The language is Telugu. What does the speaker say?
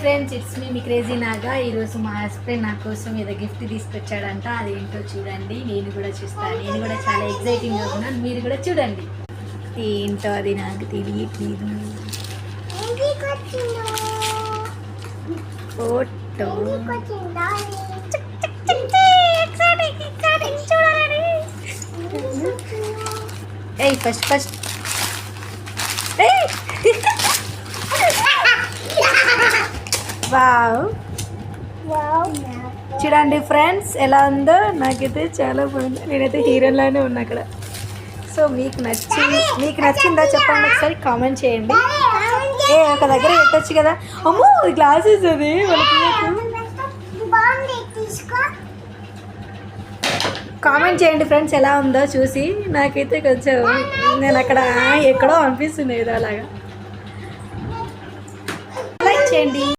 Friends, it's me crazy Naga. ఈరోజు మా హస్బెండ్ నా కోసం ఏదో గిఫ్ట్ తీసుకొచ్చాడంట. అదేంటో చూడండి, నేను కూడా చూస్తాను. నేను కూడా చాలా ఎక్సైటింగ్గా ఉన్నాను, మీరు కూడా చూడండి. ఏంటో అది నాకు తెలియట్లేదు. ఫోటో ఫస్ట్ వావ్, చూడండి ఫ్రెండ్స్ ఎలా ఉందో. నాకైతే చాలా బాగుంది. నేనైతే హీరోలానే ఉన్నా అక్కడ. సో మీకు నచ్చిందా చెప్పండి, ఒకసారి కామెంట్ చేయండి. ఒక దగ్గర పెట్టచ్చు కదా. అమ్మో గ్లాసెస్ అది కామెంట్ చేయండి ఫ్రెండ్స్, ఎలా ఉందో చూసి. నాకైతే కొంచెం నేను అక్కడ ఎక్కడో అనిపిస్తుంది ఏదో అలాగా. లైక్ చేయండి.